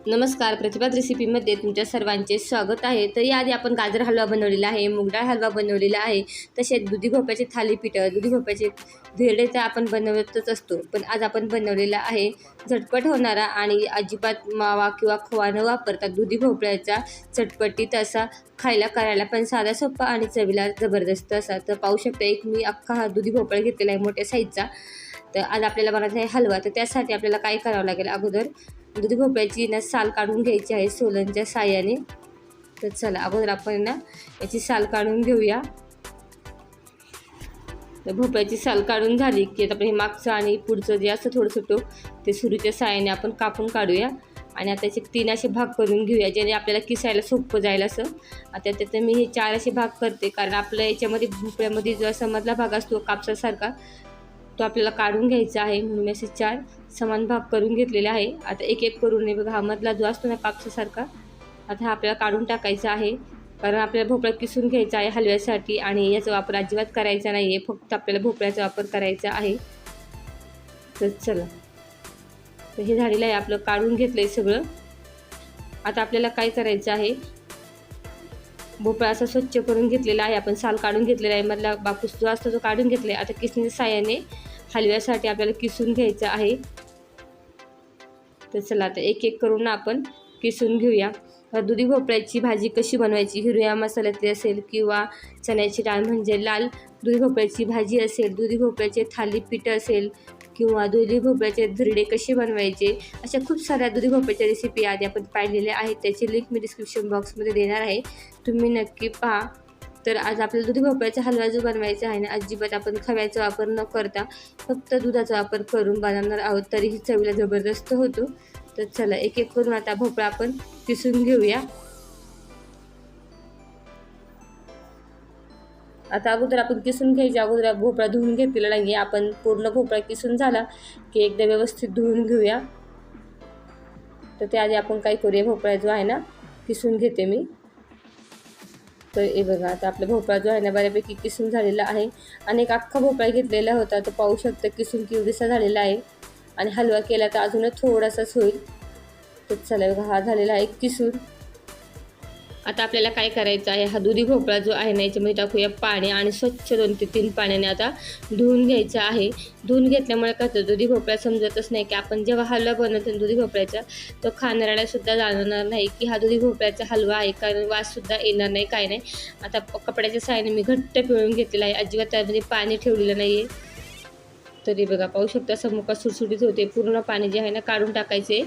नमस्कार, प्रतिभात रेसिपीमध्ये तुमच्या सर्वांचे स्वागत आहे। तर याआधी आपण गाजर हलवा बनवलेला आहे, मूग डाळ हलवा बनवलेला आहे, तसेच दुधी भोपळ्याचे थालीपीठ, दुधी भोपळ्याचे धिरडे तर आपण बनवतच असतो। पण आज आपण बनवलेला आहे झटपट होणारा आणि अजिबात मावा किंवा खोवा न वापरता दुधी भोपळ्याचा चटपटीत असा खायला करायला पण साधा सोपा आणि चवीला जबरदस्त असा। तर पाहू शकता एक मी अख्खा हा दुधी भोपळा घेतलेला आहे मोठ्या साईजचा। तर आज आपल्याला बनवायचा आहे हलवा। तर त्यासाठी आपल्याला काय करावं लागेल, अगोदर दुधी भोपळ्याची साल काढून घ्यायची आहे सोलनच्या साहाय्याने। तर चला अगोदर आपण याची साल काढून घेऊया। तर भोपळ्याची साल काढून झाली की आता आपण हे मागचं आणि पुढचं जे असं थोडंसं टोक ते सुरीच्या साहाय्याने आपण कापून काढूया आणि आता त्याचे 3 असे भाग करून घेऊया, जेणे आपल्याला किसायला सोपं जाईल असं। आता त्यात मी हे 4 असे भाग करते, कारण आपल्या याच्यामध्ये भोपळ्यामध्ये जो असा मधला भाग असतो कापसासारखा तो आपल्याला काढून घ्यायचा आहे, म्हणून मी असे 4 समान भाग करून घेतलेले आहे। आता एक एक करून बघा हा मधला जो असतो ना कापसासारखा, आता हा आपल्याला काढून टाकायचा आहे, कारण आपल्याला भोपळा किसून घ्यायचा आहे हलव्यासाठी आणि याचा वापर अजिबात करायचा नाही आहे, फक्त आपल्याला भोपळ्याचा वापर करायचा आहे। तर चला, तर हे झालेलं आहे आपलं, काढून घेतलं आहे सगळं। आता आपल्याला काय करायचं आहे, भोपळा असा स्वच्छ करून घेतलेला आहे आपण, साल काढून घेतलेला आहे, मधला बापूस जो असतो तो काढून घेतला आहे। आता किसणीच्या साहाय्याने हलव्यासाठी आपल्याला किसून घ्यायचं आहे। तर चला आता एक एक करून आपण किसून घेऊया। दुधी भोपळ्याची भाजी कशी बनवायची, हिरव्या मसाल्यातली असेल किंवा चण्याची डाळ म्हणजे लाल दुधी भोपळ्याची भाजी असेल, दुधी भोपळ्याचे थालीपीठ असेल किंवा दुधी भोपळ्याचे धिरडे कसे बनवायचे, अशा खूप साऱ्या दुधी भोपळ्याच्या रेसिपी आधी आपण पाहिलेल्या आहेत, त्याची लिंक मी डिस्क्रिप्शन बॉक्समध्ये देणार आहे, तुम्ही नक्की पहा। तर आज आपल्याला दुधी भोपळ्याचा हलवा जो बनवायचा आहे ना, अजिबात आपण खव्याचा वापर न करता फक्त दुधाचा वापर करून बनवणार आहोत, तरीही चवीला जबरदस्त होतो। तर चला एक एक करून आता भोपळा आपण किसून घेऊया। आता अगोदर आपण किसून घ्यायच्या अगोदर भोपळा धुवून घेतलेला नाही, आपण पूर्ण भोपळा किसून झाला की एकदा व्यवस्थित धुवून घेऊया। तर त्याआधी आपण काय करूया, भोपळा जो आहे ना किसून घेते मी। तर हे बघा आता आपला भोपळा जो आहे ना बऱ्यापैकी किसून झालेला आहे आणि एक अख्खा भोपळा घेतलेला होता, तो पाहू शकता किसून केवढासा झालेला आहे आणि हलवा केला तर अजूनच थोडासाच होईल। तर चला बघा हा झालेला आहे किसून। आता आपल्याला काय करायचं आहे, हा दुधी भोपळा जो आहे ना याच्यामध्ये टाकूया पाणी आणि स्वच्छ 2 ते 3 पाण्याने आता धुवून घ्यायचा आहे। धुवून घेतल्यामुळे काय होतं, दुधी भोपळा समजतच नाही की आपण जेव्हा हलवा बनवतो दुधी भोपळ्याचा, तो खाणाऱ्याला सुद्धा जाणवणार नाही की हा दुधी भोपळ्याचा हलवा आहे, कारण वाससुद्धा येणार नाही, काय नाही। आता कपड्याच्या साहाय्याने मी घट्ट पिळून घेतलेला आहे, अजिबात त्यामध्ये पाणी ठेवलेलं नाही आहे। तरी बघा पाहू शकता समोका सुटसुटीत होते, पूर्ण पाणी जे आहे ना काढून टाकायचे।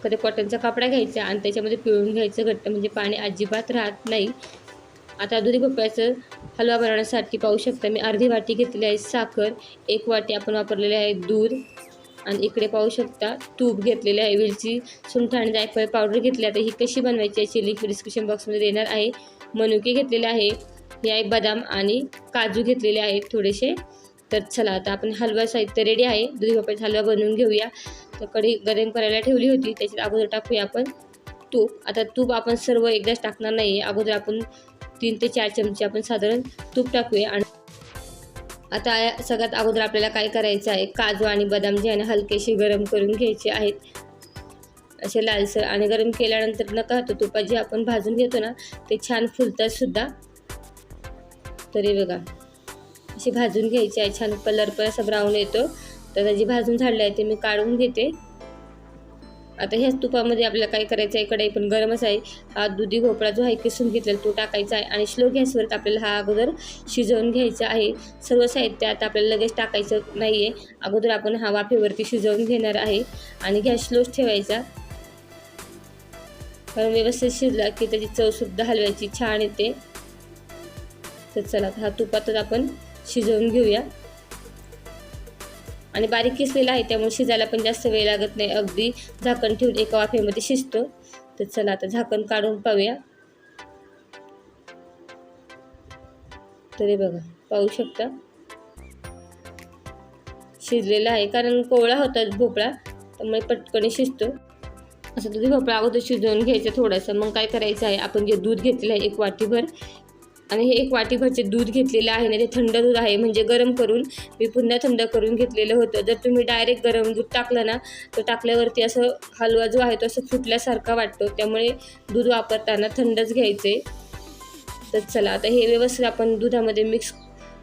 कधी कॉटनचा कपडा घ्यायचा आणि त्याच्यामध्ये पिळून घ्यायचं घट्ट, म्हणजे पाणी अजिबात राहत नाही। आता दुधी भोपळ्याचं हलवा बनवण्यासाठी पाहू शकता मी अर्धी वाटी घेतलेली आहे साखर, 1 वाटी आपण वापरलेले आहे दूध आणि इकडे पाहू शकता तूप घेतलेले आहे, वेलची, सुंठ आणि जायफळ पावडर घेतली। आता ही कशी बनवायची याची लिंक डिस्क्रिप्शन बॉक्समध्ये देणार आहे। मनुके घेतलेले आहे, हे आहे बदाम आणि काजू घेतलेले आहेत थोडेसे। तर चला आता आपण हलवा साहित्य रेडी आहे, दुधी भोपळ्याचा हलवा बनवून घेऊया। तर कढई गरम करायला ठेवली होती, त्याच्यात अगोदर टाकूया आपण तूप। आता तूप आपण सर्व एकदाच टाकणार नाही आहे, अगोदर आपण 3 ते 4 चमचे आपण साधारण तूप टाकूया। आणि आता सगळ्यात अगोदर आपल्याला काय करायचं आहे, काजू आणि बदाम जे आहे ना हलकेसे गरम करून घ्यायचे आहेत, असे लालसर। आणि गरम केल्यानंतर नका होतं तुपात जे आपण भाजून घेतो ना ते छान फुलतात सुद्धा। तरी बघा असे भाजून घ्यायचे आहे, छान कलर पण असा ब्राऊन येतो। तर त्याची भाजून झाले आहे ते मी काढून घेते। आता ह्याच तुपामध्ये आपल्याला काय करायचं आहे, कढई पण गरमच आहे, हा दुधी भोपळा जो आहे किसून घेतलेला तो टाकायचा आहे आणि स्लो गॅसवर आपल्याला हा अगोदर शिजवून घ्यायचा आहे। सर्व साहित्य आता आपल्याला लगेच टाकायचं नाही आहे, अगोदर आपण हा वाफेवरती शिजवून घेणार आहे आणि गॅस स्लोच ठेवायचा, कारण व्यवस्थित शिजला की त्याची चवसुद्धा हलव्याची छान येते। तर चला हा तुपातच आपण शिजवून घेऊया आणि बारीक किसलेला आहे त्यामुळे शिजायला पण जास्त वेळ लागत नाही, अगदी झाकण ठेवून एका वाफेमध्ये शिजतो। तर चला आता झाकण काढून पाहूया। तरी बघा पाहू शकता शिजलेला आहे, कारण कोवळा होता भोपळा त्यामुळे पटकन शिजतो। असं दुधी भोपळा अगोदर शिजवून घ्यायचं थोडंसं, मग काय करायचं आहे, आपण जे दूध घेतलेलं आहे 1 वाटीभर आणि हे 1 वाटीभरचे दूध घेतलेलं आहे ना, ते थंड दूध आहे, म्हणजे गरम करून मी पुन्हा थंड करून घेतलेलं होतं. जर तुम्ही डायरेक्ट गरम दूध टाकलं ना, तर टाकल्यावरती असं हलवा जो आहे तो असं फुटल्यासारखा वाटतो. त्यामुळे दूध वापरताना थंडच घ्यायचे. तर चला आता हे व्यवस्थित आपण दुधामध्ये मिक्स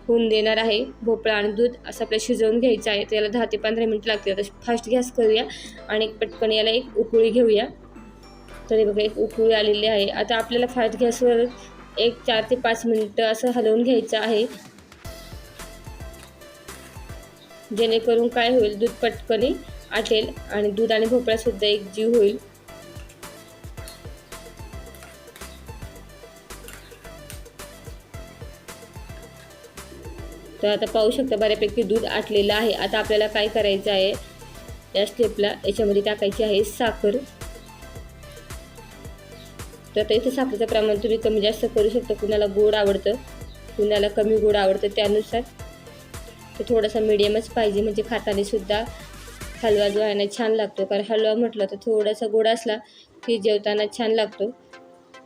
होऊन देणार आहे. भोपळा आणि दूध असं आपल्याला शिजवून घ्यायचं आहे. त्याला 10 ते 15 मिनिट लागतील. आता फास्ट गॅस करूया आणि पटकन याला एक उकळी घेऊया. तरी बघा एक उकळी आलेली आहे. आता आपल्याला फास्ट गॅसवर 4 ते 5 मिनिटं असं हलवून घ्यायचं आहे, जेणेकरून काय होईल, दूध पटकन आटेल आणि दूध आणि भोपळासुद्धा एक जीव होईल. तर आता पाहू शकता बऱ्यापैकी दूध आटलेलं आहे. आता आपल्याला काय करायचं आहे, या स्टेपला याच्यामध्ये टाकायची आहे साखर. तर आता इथे साखरेचं प्रमाण तुम्ही कमी जास्त करू शकता. कुणाला गोड आवडतं, कुणाला कमी गोड आवडतं, त्यानुसार. तर थोडासा मिडियमच पाहिजे, म्हणजे खाताना सुद्धा हलवा जो आहे ना छान लागतो. कारण हलवा म्हटलं तर थोडासा गोड असला की जेवताना छान लागतो.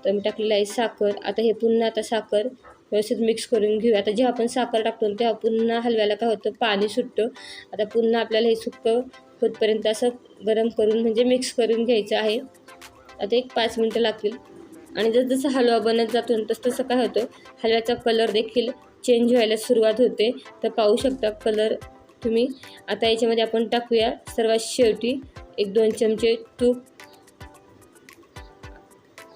तर मी टाकलेलं आहे साखर. आता हे पुन्हा आता साखर व्यवस्थित मिक्स करून घेऊया. आता जेव्हा आपण साखर टाकतो तेव्हा पुन्हा हलव्याला काय होतं, पाणी सुटतं. आता पुन्हा आपल्याला हे सुक्कं होतपर्यंत असं गरम करून म्हणजे मिक्स करून घ्यायचं आहे. आता 5 मिनिटं लागतील. आणि जसं हलवा बनत जातो तसं काय होतं, हलव्याचा कलर देखील चेंज व्हायला सुरुवात होते. तर पाहू शकता कलर तुम्ही. आता याच्यामध्ये आपण टाकूया सर्वात शेवटी 1-2 चमचे तूप.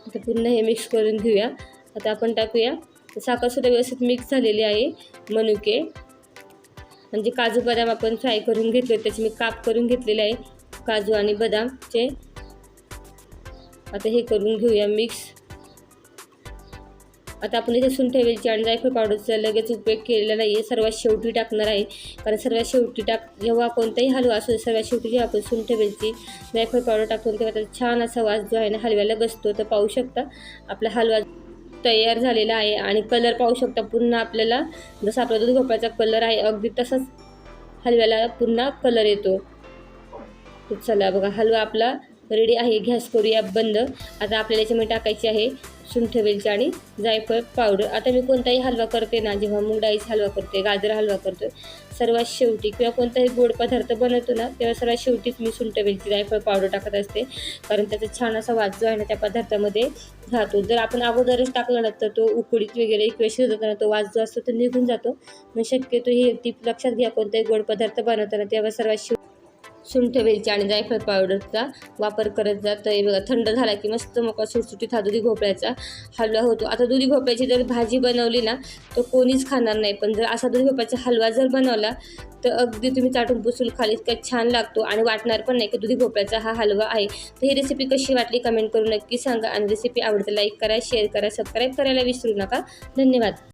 आता पुन्हा हे मिक्स करून घेऊया. आता आपण टाकूया साखरसुद्धा व्यवस्थित मिक्स झालेली आहे. मनुके म्हणजे काजू बदाम आपण फ्राय करून घेतले, त्याचे मी काप करून घेतलेले आहे, काजू आणि बदामचे. आता हे करून घेऊया मिक्स. आता आपण इथे सुंठ वेलची आणि जायफळ पावडरचा लगेच उपयोग केलेला नाही आहे, सर्वात शेवटी टाकणार आहे. कारण सर्वात शेवटी जेव्हा कोणताही हलवा असो, सर्वात शेवटी जेव्हा आपण सुंठ वेलची जायफळ पावडर टाकतो तेव्हा त्याचा छान असा वास जो आहे ना हलव्याला बसतो. तर पाहू शकता आपला हलवा तयार झालेला आहे. आणि कलर पाहू शकता पुन्हा आपल्याला जसा आपला दूध भोपळ्याचा कलर आहे अगदी तसाच हलव्याला पुन्हा कलर येतो. तर चला बघा हलवा आपला रेडी आहे. गॅस करूया बंद. आता आपल्याला याच्यामध्ये टाकायची आहे सुंठ वेलची आणि जायफळ पावडर. आता मी कोणताही हलवा करते ना, जेव्हा मूग डाळीचा हलवा करते, गाजर हलवा करतो, सर्वात शेवटी किंवा कोणताही गोड पदार्थ बनवतो ना तेव्हा सर्वात शेवटीच मी सुंठ वेलची जायफळ पावडर टाकत असते. कारण त्याचा छान असा वास जो आहे ना त्या पदार्थामध्ये राहतो. जर आपण अगोदरच टाकलं ना तर तो उकडीत वगैरे किंवा शिजवताना तो वास जो असतो तो निघून जातो. मग शक्यतो ही टीप लक्षात घ्या, कोणताही गोड पदार्थ बनवताना तेव्हा सर्वात सुंठ वेलची आणि जायफळ पावडरचा वापर करत जातं. हे बघा थंड झाला की मस्त मोकळा सुटसुटीत हा दुधी भोपळ्याचा हलवा होतो. आता दुधी भोपळ्याची जर भाजी बनवली ना तर कोणीच खाणार नाही, पण जर असा दुधी भोपळ्याचा हलवा जर बनवला तर अगदी तुम्ही चाटून पुसून खाली, इतका छान लागतो आणि वाटणार पण नाही की दुधी भोपळ्याचा हा हलवा आहे. तर ही रेसिपी कशी वाटली कमेंट करून नक्की सांगा. आणि रेसिपी आवडते लाईक करा, शेअर करा, सबस्क्राईब करायला विसरू नका. धन्यवाद.